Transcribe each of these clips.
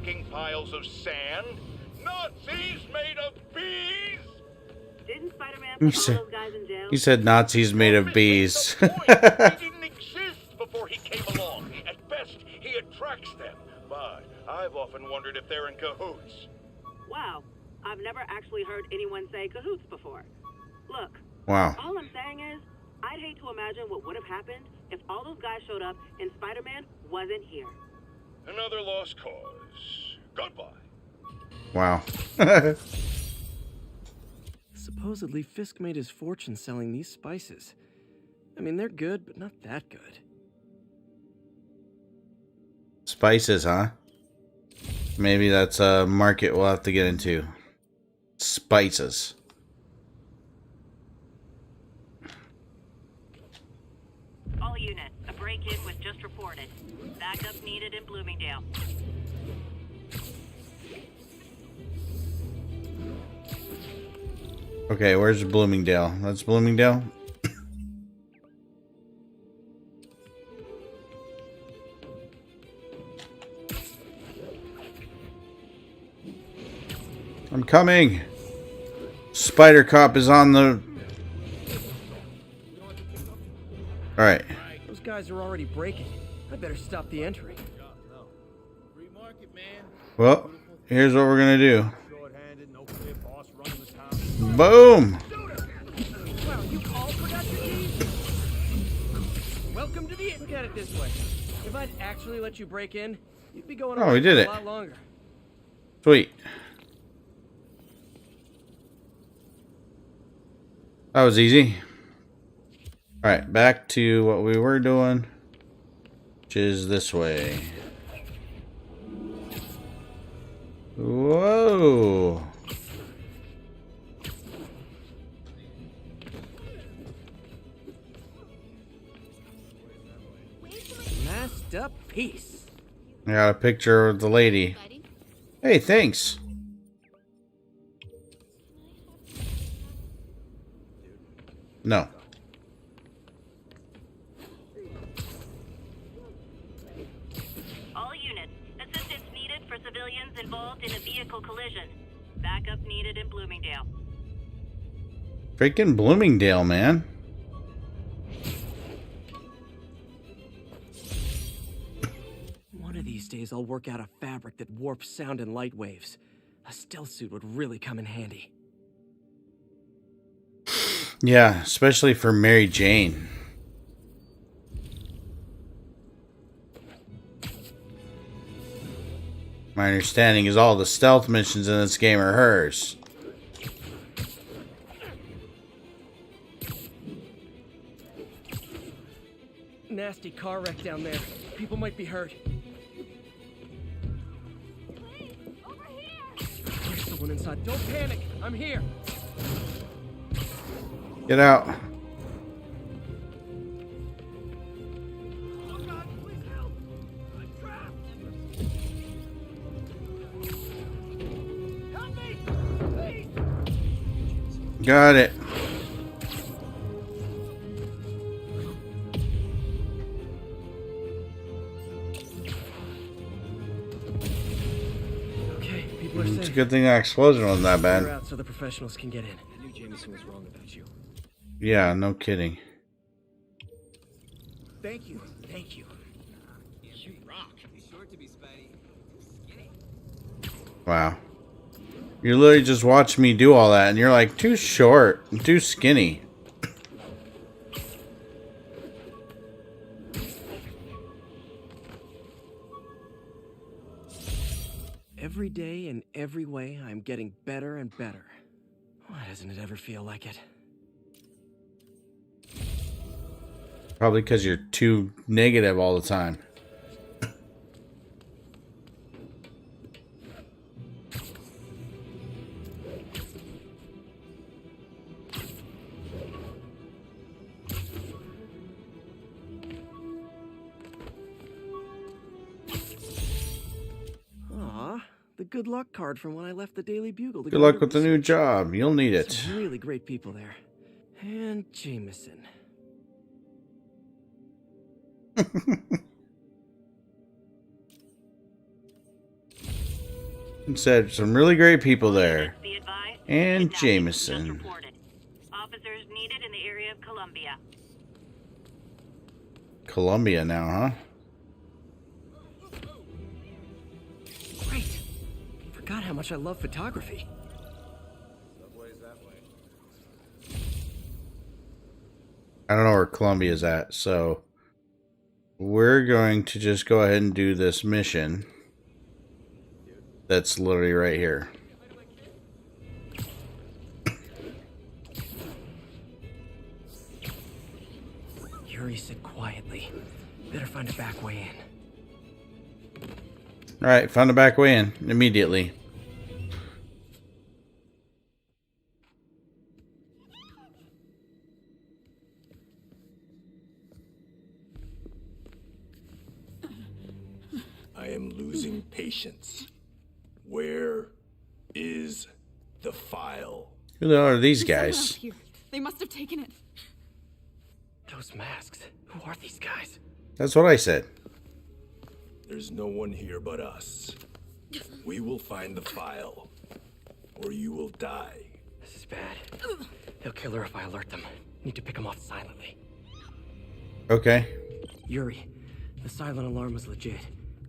fucking piles of sand. Nazis made of bees! Didn't Spider-Man put all those guys in jail? You said Nazis made of bees. He didn't exist before he came along. At best, he attracts them. But I've often wondered if they're in cahoots. Wow, I've never actually heard anyone say cahoots before. Look, Wow. all I'm saying is, I'd hate to imagine what would have happened if all those guys showed up and Spider-Man wasn't here. Another lost cause. Goodbye. Wow. Supposedly, Fisk made his fortune selling these spices. I mean, they're good, but not that good. Spices, huh? Maybe that's a market we'll have to get into. Spices. All units, a break-in was just reported. Backup needed in Bloomingdale. Okay, where's Bloomingdale? That's Bloomingdale? I'm coming! Spider Cop is on the... Alright. Those guys are already breaking. I better stop the entry. Well, here's what we're gonna do. Boom! Wow, you called production team? Welcome to the... Look at it this way. If I'd actually let you break in, you'd be going Oh, we did for it. a lot longer. Sweet. That was easy. Alright, back to what we were doing, which is this way. Whoa. Masterpiece. I got a picture of the lady. Hey, thanks. No. All units, assistance needed for civilians involved in a vehicle collision. Backup needed in Bloomingdale. Freaking Bloomingdale, man. One of these days, I'll work out a fabric that warps sound and light waves. A stealth suit would really come in handy. Yeah, especially for Mary Jane. My understanding is all the stealth missions in this game are hers. Nasty car wreck down there. People might be hurt. There's someone inside. Don't panic. I'm here. Get out. Got it. Okay, people are safe. It's a good thing that explosion wasn't that Clear bad. out so the professionals can get in. I knew Jameson was wrong about you. Yeah, no kidding. Thank you. Thank you. You rock. Be sure to be Spidey. Skinny. Wow. You literally just watched me do all that, and you're like, too short, and too skinny. Every day in every way, I'm getting better and better. Why doesn't it ever feel like it? Probably because you're too negative all the time. Aw, the good luck card from when I left the Daily Bugle. Good luck with the new job. You'll need it. Some really great people there. And Jameson. Said some really great people there. Be advised, And kidnapping was just Jameson. reported. Officers needed in the area of Columbia. Columbia now, huh? Great. Forgot how much I love photography. I don't know where Columbia's at, so we're going to just go ahead and do this mission. That's literally right here. Yuri said quietly. Better find a back way in. Alright, found a back way in immediately. I am losing patience. Where is the file? Who the hell are these There's someone guys? out here. They must have taken it. Those masks. Who are these guys? That's what I said. There's no one here but us. We will find the file, or you will die. This is bad. They'll kill her if I alert them. Need to pick them off silently. Okay. Yuri, the silent alarm was legit.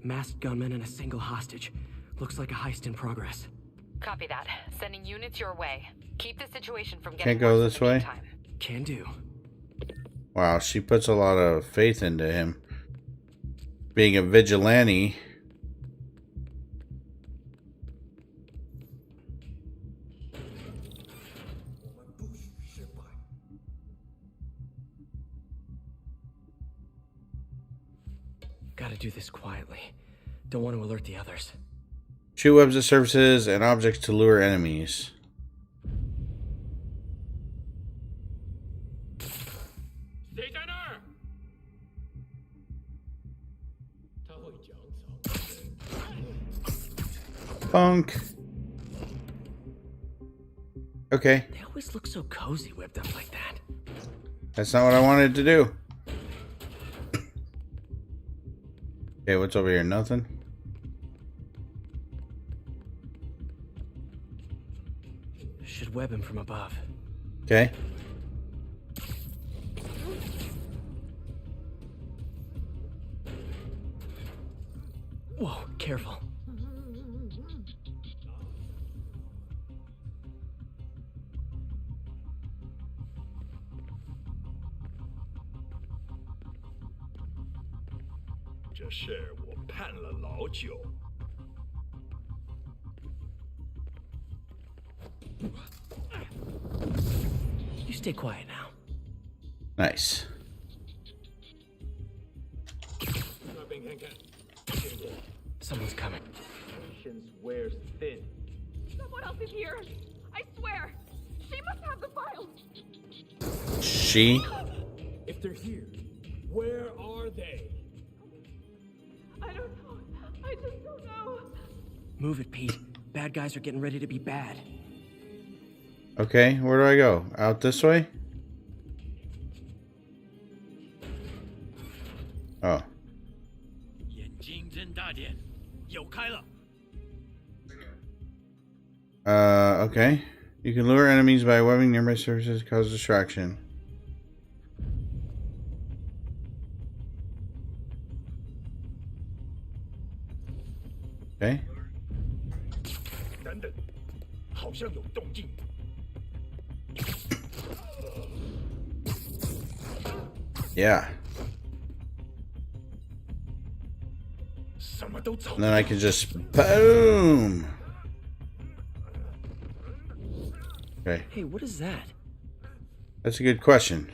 Masked gunmen and a single hostage. Looks like a heist in progress. Copy that. Sending units your way. Keep the situation from getting Can't go worse this in the way? meantime. Can do. Wow, she puts a lot of faith into him. Being a vigilante. Gotta do this quietly. Don't want to alert the others. Shoot webs of surfaces and objects to lure enemies. Punk. Okay, They always look so cozy whipped up like that. that's not what I wanted to do. Okay, what's over here? Nothing. Should web him from above. Okay. Whoa, careful. You stay quiet now. Nice. Someone's coming. Wears thin. Someone else is here. I swear. She must have the file. She. If they're here, where are they? I don't know. I just don't know. Move it, Pete. Bad guys are getting ready to be bad. Okay, where do I go? Out this way? Oh. Okay. You can lure enemies by webbing nearby surfaces, cause distraction. Okay. 等等，好像有动静。 Yeah. 什么都找 And then I can just boom. Okay. Hey, what is that? That's a good question.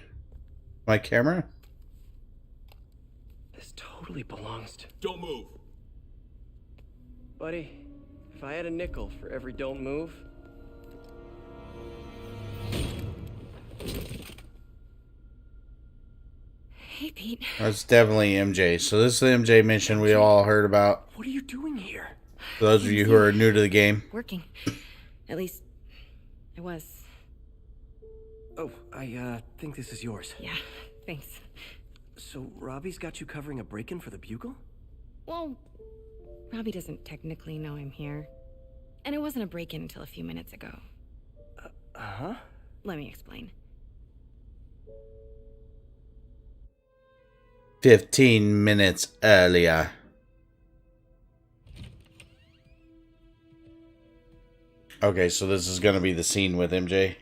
My camera? This totally belongs to... Don't move. Buddy, if I had a nickel for every don't move... Hey, Pete. That's definitely MJ. So this is the MJ mission we all heard about. What are you doing here? For those of you who are new to the game. Working. At least, I was. Oh, I think this is yours. Yeah, thanks. So, Robbie's got you covering a break-in for the Bugle? Well, Robbie doesn't technically know I'm here. And it wasn't a break-in until a few minutes ago. Huh? Let me explain. 15 minutes earlier. Okay, so this is gonna be the scene with MJ.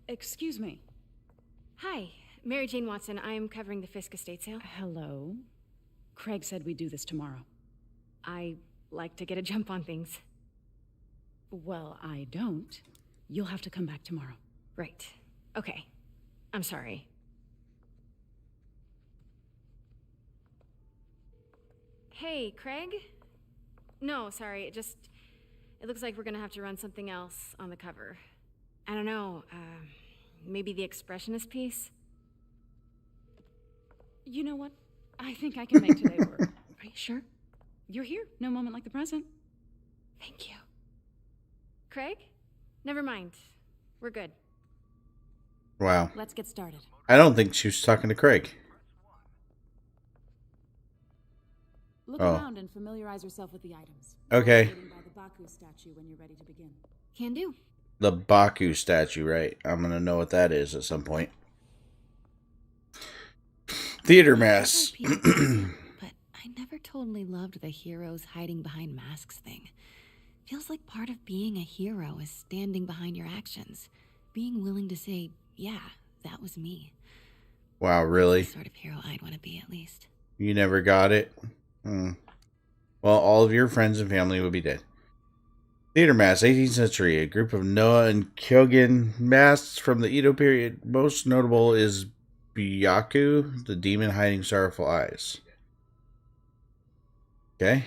Excuse me. Hi, Mary Jane Watson. I'm covering the Fisk estate sale. Hello. Craig said we'd do this tomorrow. I like to get a jump on things. Well, I don't. You'll have to come back tomorrow. Right. Okay. I'm sorry. Hey, Craig? No, sorry. It looks like we're gonna have to run something else on the cover. I don't know, maybe the expressionist piece? You know what? I think I can make today work. Are you sure? You're here. No moment like the present. Thank you. Craig? Never mind. We're good. Wow. Let's get started. I don't think she was talking to Craig. Look Oh. around and familiarize yourself with the items. Okay. Waiting by the Baku statue when you're ready to begin. Can do. The Baku statue, right? I'm gonna know what that is at some point. Theater mass. But I never totally loved the heroes hiding behind masks thing. Feels like part of being a hero is standing behind your actions. Being willing to say, yeah, that was me. Wow, really? The sort of hero I'd want to be, at least. You never got it? Well, all of your friends and family would be dead. Theater mask, 18th century. A group of Noah and Kyogen masks from the Edo period. Most notable is Byaku, the demon hiding sorrowful eyes. Okay.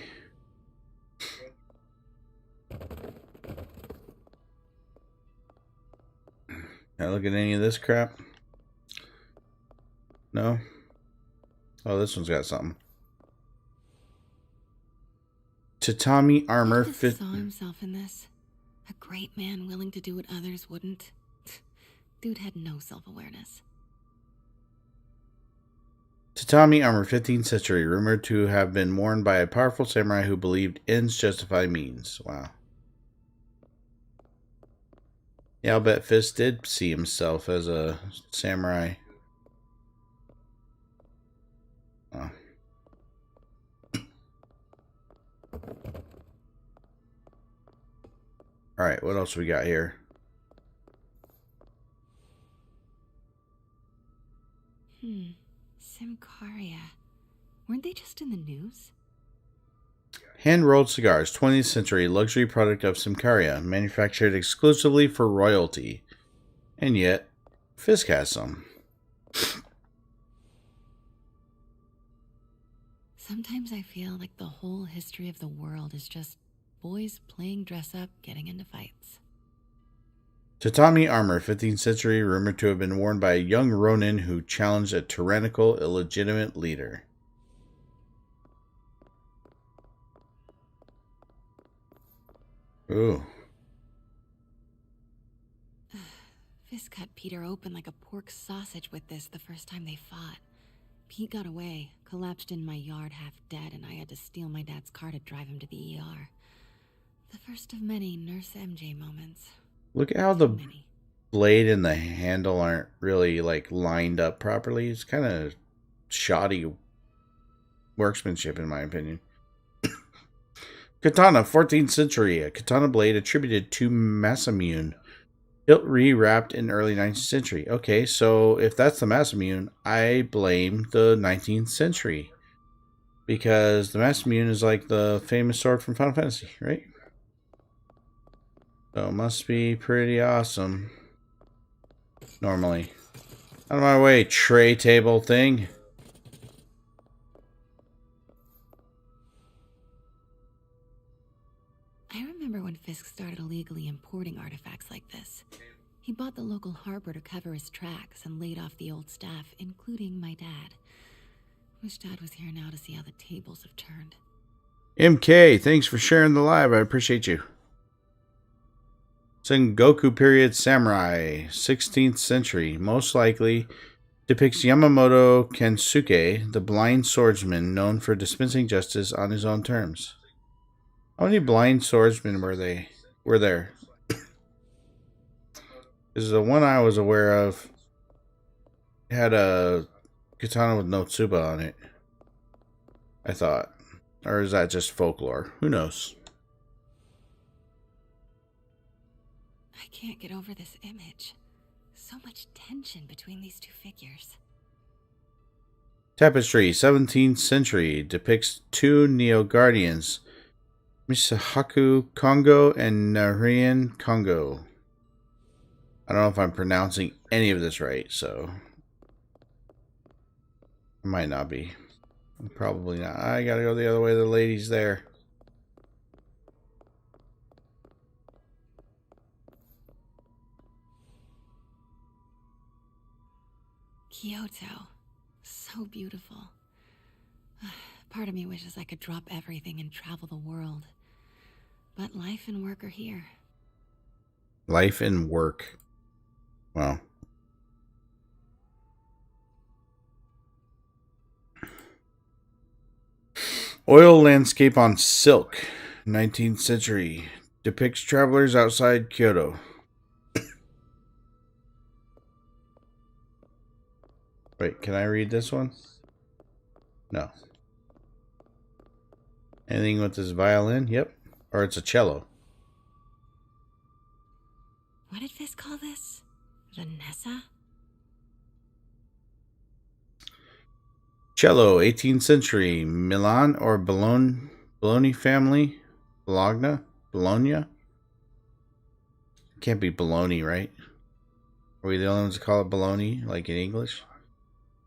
Can I look at any of this crap? No? Oh, this one's got something. Tatami armor He fit. saw himself in this. A great man willing to do what others wouldn't. Dude had no self-awareness. Tatami armor, 15th century, rumored to have been worn by a powerful samurai who believed ends justify means. Wow. Yeah, I'll bet Fisk did see himself as a samurai. Oh. Alright, what else we got here? Simcaria. Weren't they just in the news? Hand-rolled cigars, 20th century, luxury product of Simcaria, manufactured exclusively for royalty. And yet, Fisk has some. Sometimes I feel like the whole history of the world is just boys playing dress-up, getting into fights. Tatami armor, 15th century, rumored to have been worn by a young ronin who challenged a tyrannical, illegitimate leader. Ooh. Fisk cut Peter open like a pork sausage with this the first time they fought. Pete got away, collapsed in my yard half dead, and I had to steal my dad's car to drive him to the ER. The first of many Nurse MJ moments. Look at how the blade and the handle aren't really like lined up properly. It's kind of shoddy workmanship in my opinion. Katana, 14th century. A katana blade attributed to Masamune. Hilt rewrapped in early 19th century. Okay, so if that's the Masamune, I blame the 19th century. Because the Masamune is like the famous sword from Final Fantasy, right? So it must be pretty awesome. Normally. Out of my way, tray table thing. I remember when Fisk started illegally importing artifacts like this. He bought the local harbor to cover his tracks and laid off the old staff, including my dad. Wish Dad was here now to see how the tables have turned. MK, thanks for sharing the live. I appreciate you. Sengoku period samurai, 16th century. Most likely depicts Yamamoto Kensuke, the blind swordsman known for dispensing justice on his own terms. How many blind swordsmen were there? Because the one I was aware of had a katana with no tsuba on it, I thought. Or is that just folklore? Who knows? I can't get over this image. So much tension between these two figures. Tapestry, 17th century, depicts two Neo-Guardians, Misahaku Kongo and Narian Kongo. I don't know if I'm pronouncing any of this right, so I might not be. Probably not. I gotta go the other way. The lady's there. Kyoto. So beautiful. Part of me wishes I could drop everything and travel the world. But life and work are here. Life and work. Wow. Oil landscape on silk. 19th century. Depicts travelers outside Kyoto. Wait, can I read this one? No. Anything with this violin? Yep. Or it's a cello. What did Fizz call this? Vanessa? Cello, 18th century. Milan or Bologna family? Bologna? Can't be Bologna, right? Are we the only ones that call it Bologna, like in English?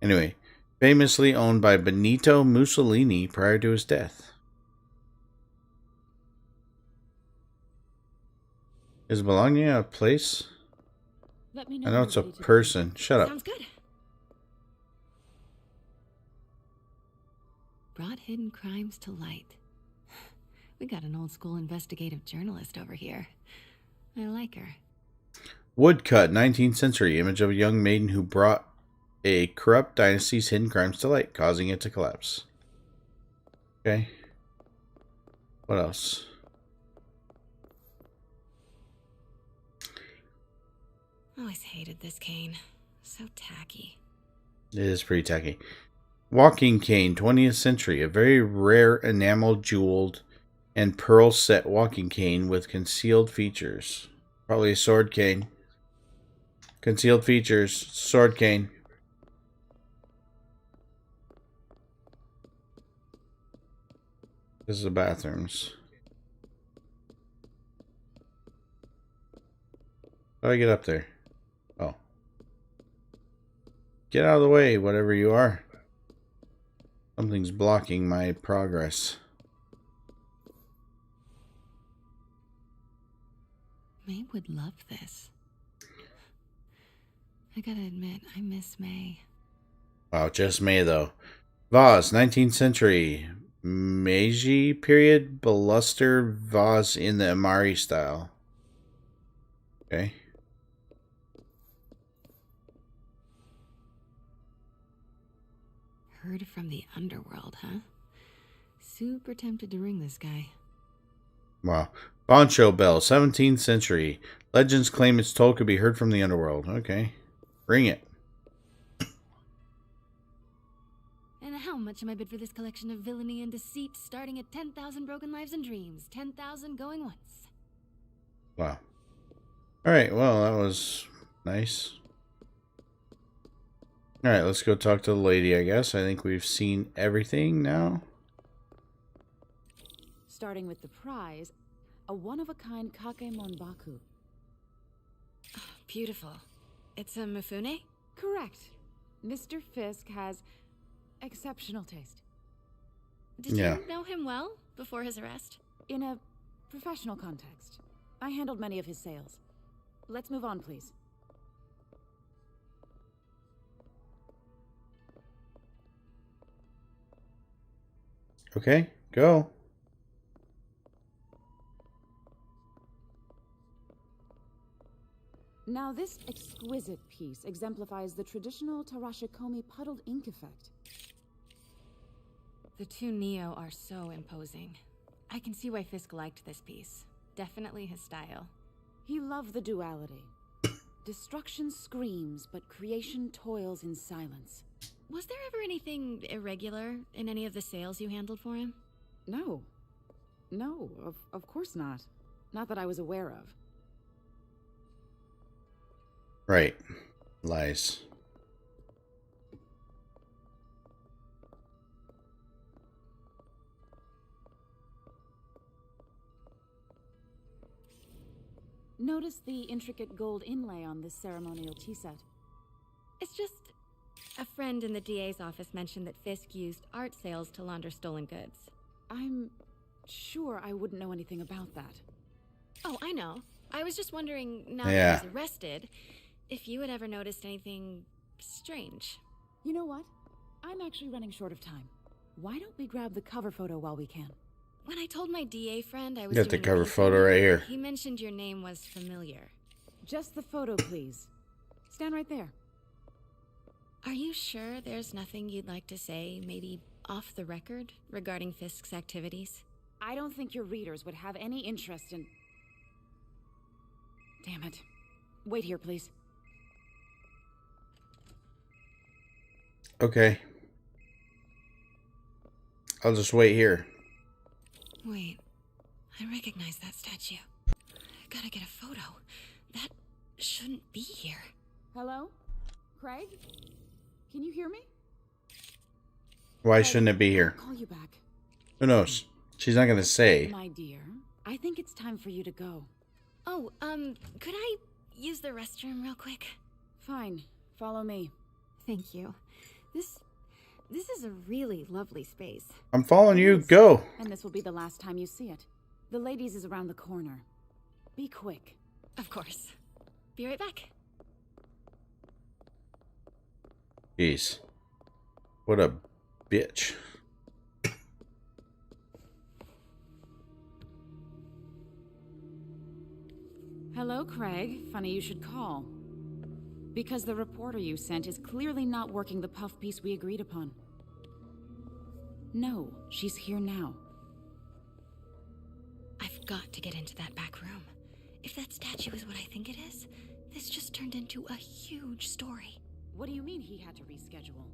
Anyway, famously owned by Benito Mussolini prior to his death. Is Bologna a place? Let me I know it's a person. Shut up. Sounds good. Brought hidden crimes to light. We got an old school investigative journalist over here. I like her. Woodcut, 19th century. Image of a young maiden who brought a corrupt dynasty's hidden crimes to light, causing it to collapse. Okay. What else? Always hated this cane. So tacky. It is pretty tacky. Walking cane, 20th century. A very rare enamel jeweled and pearl set walking cane with concealed features. Probably a sword cane. Concealed features. Sword cane. This is the bathrooms. How do I get up there? Oh. Get out of the way, whatever you are. Something's blocking my progress. May would love this. I gotta admit, I miss May. Wow, just May though. Vase, 19th century. Meiji period baluster vase in the Amari style. Okay. Heard from the underworld, huh? Super tempted to ring this guy. Wow. Boncho bell, 17th century. Legends claim its toll could be heard from the underworld. Okay. Ring it. And how much am I bid for this collection of villainy and deceit, starting at 10,000 broken lives and dreams, 10,000 going once? Wow. Alright, well, that was nice. Alright, let's go talk to the lady, I guess. I think we've seen everything now. Starting with the prize, a one-of-a-kind Kakemon Baku. Beautiful. It's a Mifune? Correct. Mr. Fisk has exceptional taste. Did you know him well before his arrest? In a professional context. I handled many of his sales. Let's move on, please. Okay, go. Now, this exquisite piece exemplifies the traditional Tarashikomi puddled ink effect. The two Neo are so imposing. I can see why Fisk liked this piece. Definitely his style. He loved the duality. Destruction screams, but creation toils in silence. Was there ever anything irregular in any of the sales you handled for him? No. No, of course not. Not that I was aware of. Right. Lies. Notice the intricate gold inlay on this ceremonial tea set. It's just... a friend in the DA's office mentioned that Fisk used art sales to launder stolen goods. I'm sure I wouldn't know anything about that. Oh, I know. I was just wondering, now that he was arrested, if you had ever noticed anything strange. You know what? I'm actually running short of time. Why don't we grab the cover photo while we can? When I told my DA friend I was Got the doing a cover piece photo on you, right here. He mentioned your name was familiar. Just the photo, please. Stand right there. Are you sure there's nothing you'd like to say, maybe off the record, regarding Fisk's activities? I don't think your readers would have any interest in... Damn it. Wait here, please. Okay. I'll just wait here. Wait. I recognize that statue. Gotta get a photo. That shouldn't be here. Hello? Craig? Can you hear me? Why shouldn't it be here? I'll call you back. Who knows? She's not gonna say. My dear, I think it's time for you to go. Oh, could I use the restroom real quick? Fine. Follow me. Thank you. This is a really lovely space. I'm following you. Go. And this will be the last time you see it. The ladies is around the corner. Be quick. Of course. Be right back. Jeez. What a bitch. Hello, Craig. Funny you should call. Because the reporter you sent is clearly not working the puff piece we agreed upon. No, she's here now. I've got to get into that back room. If that statue is what I think it is, this just turned into a huge story. What do you mean he had to reschedule?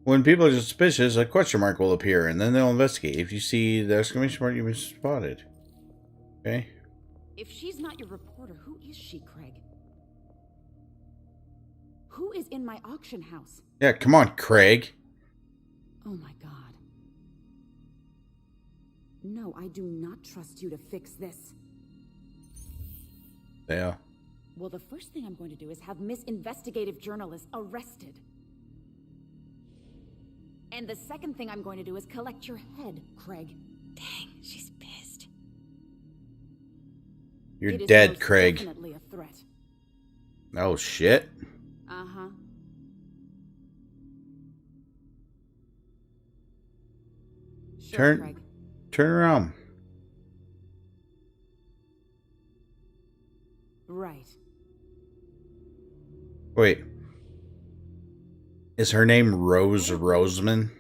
When people are suspicious, a question mark will appear, and then they'll investigate. If you see the exclamation mark, you've been spotted. Okay. If she's not your reporter, who is she, Craig? Who is in my auction house? Yeah, come on, Craig. Oh my god. No, I do not trust you to fix this. Yeah. Well, the first thing I'm going to do is have Miss Investigative Journalist arrested. And the second thing I'm going to do is collect your head, Craig. Dang, she's pissed. You're dead, Craig. Definitely a threat. Oh, shit. Uh-huh. Sure, Craig. Turn around. Right. Wait. Is her name Rose Roseman?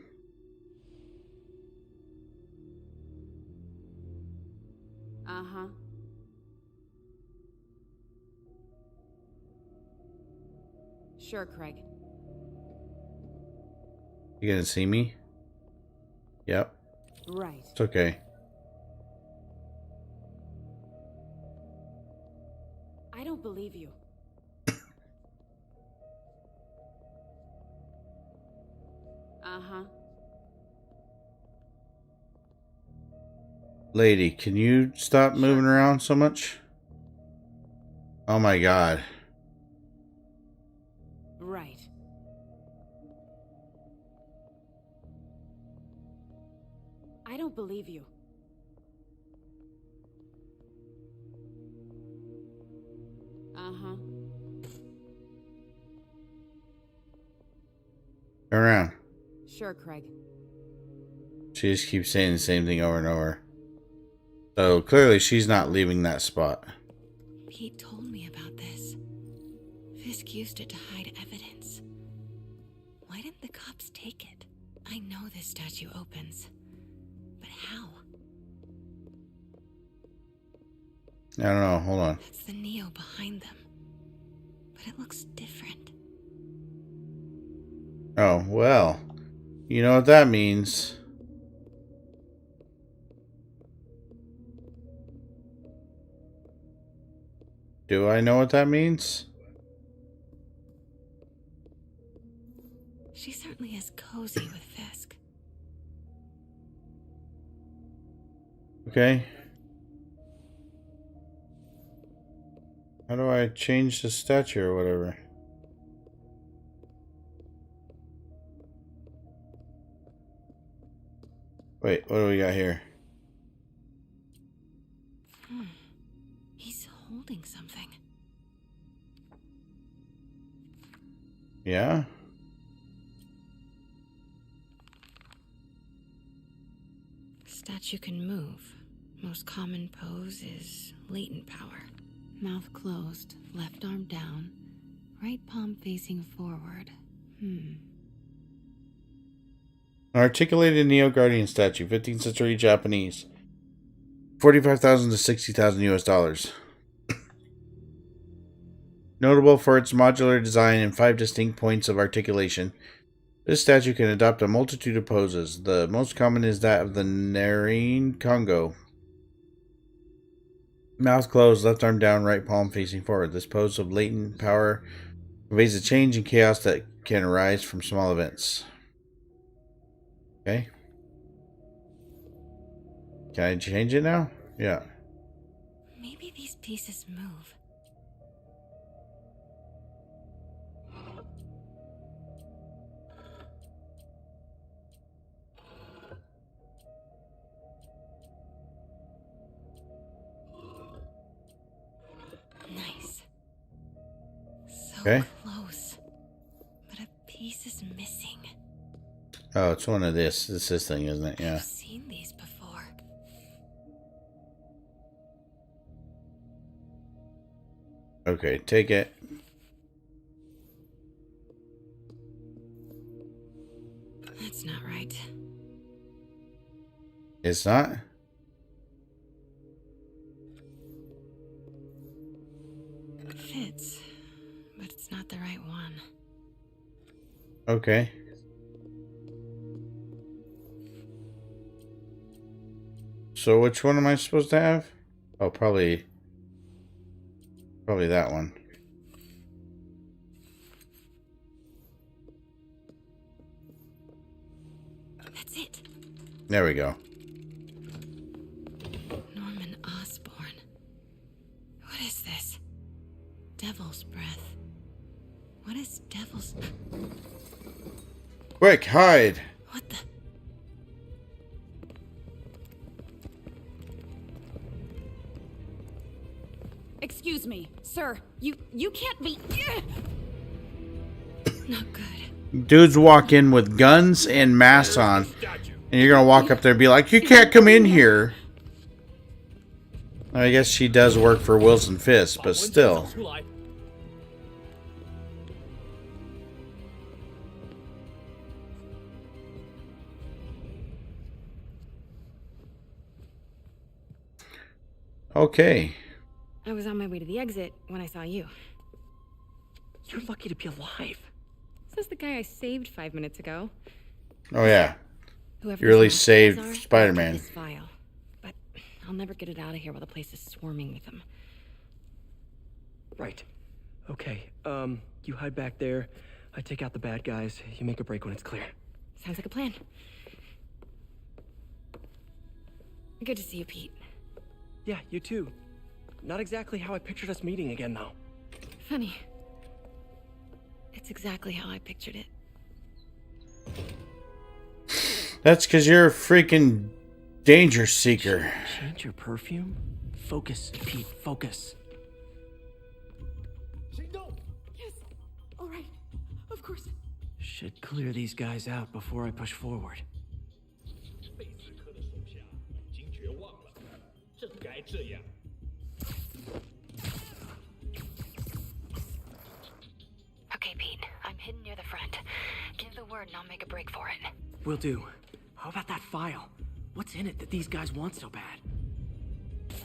Uh-huh. Sure, Craig. You gonna see me? Yep. Right. It's okay. I don't believe you. Uh-huh. Lady, can you stop moving around so much? Oh my god. Right. I don't believe you. Uh-huh. Turn around. Sure, Craig. She just keeps saying the same thing over and over. So clearly she's not leaving that spot. Pete told me about this. Fisk used it to hide evidence. Why didn't the cops take it? I know this statue opens, but how? I don't know. Hold on. That's the Neo behind them, but it looks different. Oh, well. You know what that means. Do I know what that means? She certainly is cozy with Fisk. Okay. How do I change the statue or whatever? Wait, what do we got here? He's holding something. Yeah? Statue can move. Most common pose is latent power. Mouth closed, left arm down, right palm facing forward. An articulated Neo Guardian statue, 15th century Japanese. 45,000 to 60,000 US dollars. Notable for its modular design and 5 distinct points of articulation, this statue can adopt a multitude of poses. The most common is that of the Narine Congo. Mouth closed, left arm down, right palm facing forward. This pose of latent power conveys a change and chaos that can arise from small events. Okay. Can I change it now? Yeah. Maybe these pieces move. Nice. So close. But a piece is missing. Oh, it's one of this. It's this thing, isn't it? Yeah. I've seen these before. Okay, take it. That's not right. It's not? Fits, but it's not the right one. Okay. So which one am I supposed to have? Oh, probably that one. That's it. There we go. Norman Osborn. What is this? Devil's breath. What is devil's... Quick, hide! What the... Excuse me, sir. You can't be... Not good. Dudes walk in with guns and masks on, and you're gonna walk up there and be like, "You can't come in here." I guess she does work for Wilson Fisk, but still. Okay. I was on my way to the exit when I saw you. You're lucky to be alive. Says the guy I saved 5 minutes ago. Oh yeah. Whoever You really these saved monsters are, Spider-Man. this file. But I'll never get it out of here while the place is swarming with them. Right. Okay, you hide back there. I take out the bad guys. You make a break when it's clear. Sounds like a plan. Good to see you, Pete. Yeah, you too. Not exactly how I pictured us meeting again, though. Funny. It's exactly how I pictured it. That's because you're a freaking danger seeker. Change your perfume? Focus, Pete, focus. Yes. All right. Of course. Should clear these guys out before I push forward. the word and I'll make a break for it. Will do. How about that file? What's in it that these guys want so bad?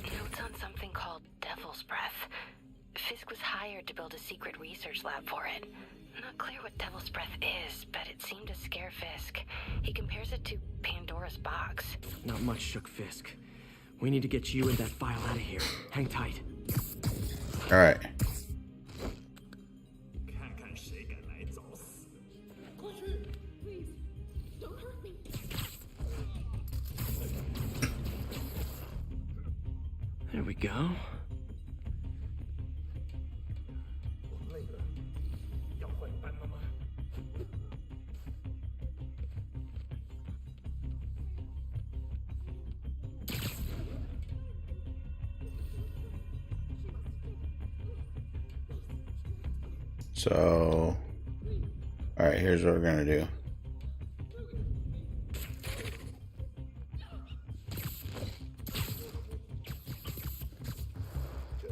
Notes on something called Devil's Breath. Fisk was hired to build a secret research lab for it. Not clear what Devil's Breath is, but it seemed to scare Fisk. He compares it to Pandora's box. Not much shook Fisk. We need to get you and that file out of here. Hang tight. All right. There we go. So, all right, here's what we're gonna do.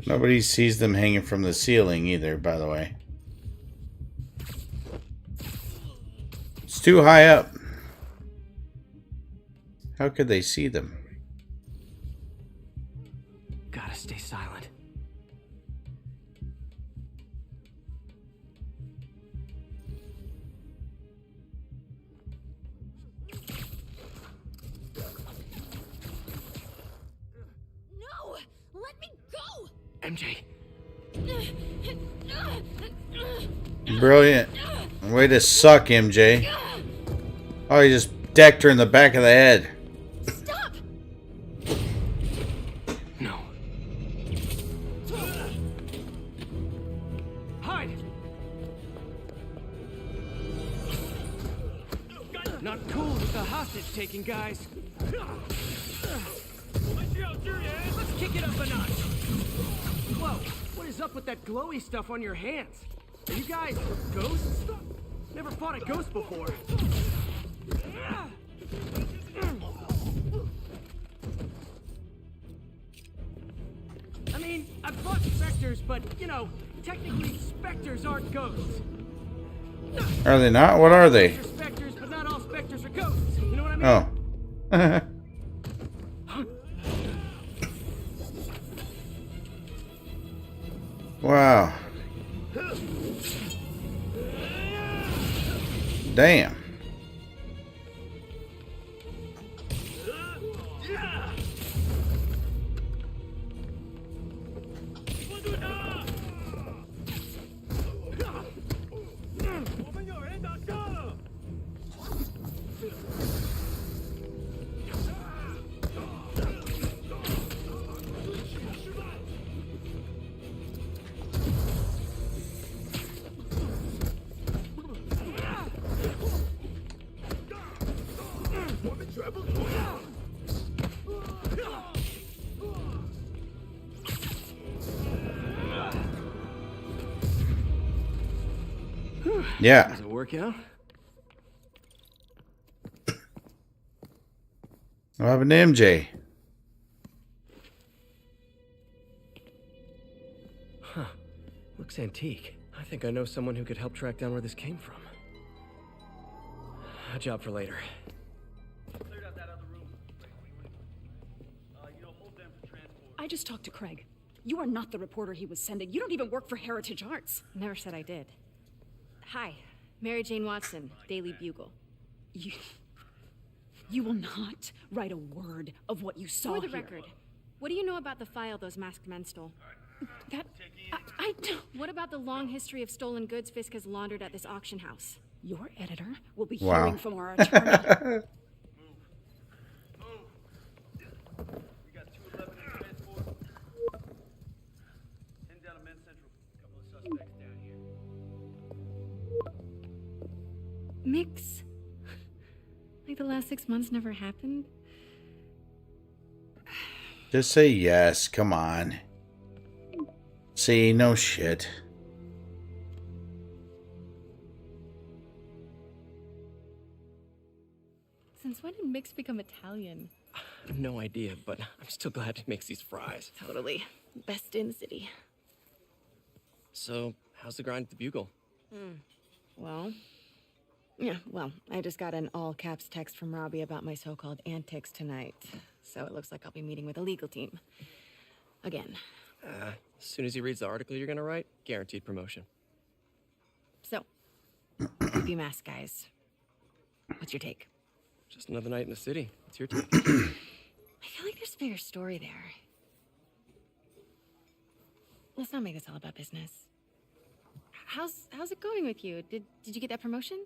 Nobody sees them hanging from the ceiling either, by the way. It's too high up. How could they see them? Gotta stay silent. No! Let me go! MJ. Brilliant. Way to suck, MJ. Oh, you just decked her in the back of the head. Stop! No. Hide! Not cool with the hostage taking, guys. Let's kick it up a notch. Whoa, what is up with that glowy stuff on your hands? Are you guys ghosts? Never fought a ghost before. I mean, I've fought specters, but, you know, technically specters aren't ghosts. Are they not? What are they? They're specters, but not all specters are ghosts. You know what I mean? Oh. Wow. Damn. Yeah. Does it work out? What happened to MJ? Huh. Looks antique. I think I know someone who could help track down where this came from. A job for later. I just talked to Craig. You are not the reporter he was sending. You don't even work for Heritage Arts. Never said I did. Hi, Mary Jane Watson, Daily Bugle. You will not write a word of what you saw For the here. record, what do you know about the file those masked men stole? That... I don't... What about the long history of stolen goods Fisk has laundered at this auction house? Your editor will be Wow. hearing from our attorney. Mix? Like the last 6 months never happened? Just say yes. Come on. See, no shit. Since when did Mix become Italian? I have no idea, but I'm still glad he makes these fries. Totally. Best in the city. So, how's the grind at the Bugle? Well, Yeah, well, I just got an all-caps text from Robbie about my so-called antics tonight. So it looks like I'll be meeting with a legal team. Again. As soon as he reads the article you're gonna write, guaranteed promotion. So, creepy mask guys. What's your take? Just another night in the city. It's your take. I feel like there's a bigger story there. Let's not make this all about business. How's it going with you? Did you get that promotion?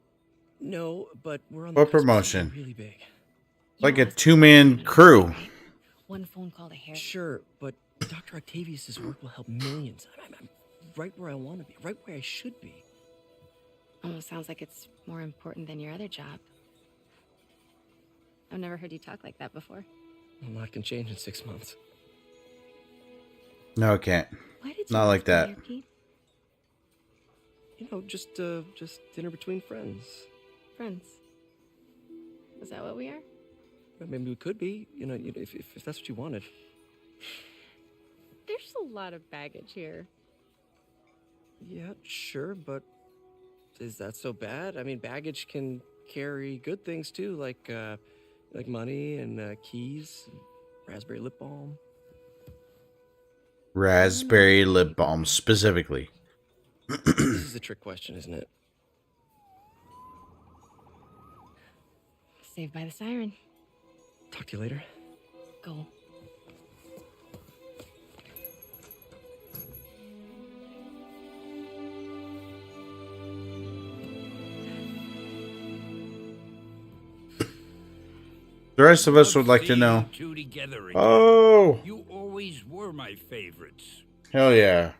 No, but we're on What the cusp of promotion? something really big. Like a 2-man crew. One phone call to Harry. Sure, but Doctor Octavius' work will help millions. I'm right where I want to be, right where I should be. Almost sounds like it's more important than your other job. I've never heard you talk like that before. A lot can change in 6 months. No, it can't. Why did you Not like that. here, Pete? You know, just dinner between friends. Friends. Is that what we are? Well, maybe we could be. You know, if that's what you wanted. There's a lot of baggage here. Yeah, sure, but is that so bad? I mean, baggage can carry good things too, like money and keys, and raspberry lip balm. Raspberry lip balm, specifically. This is a trick question, isn't it? Saved by the siren. Talk to you later. Go. The rest of us would like to know. Two together again. Oh, You always were my favorites. hell yeah.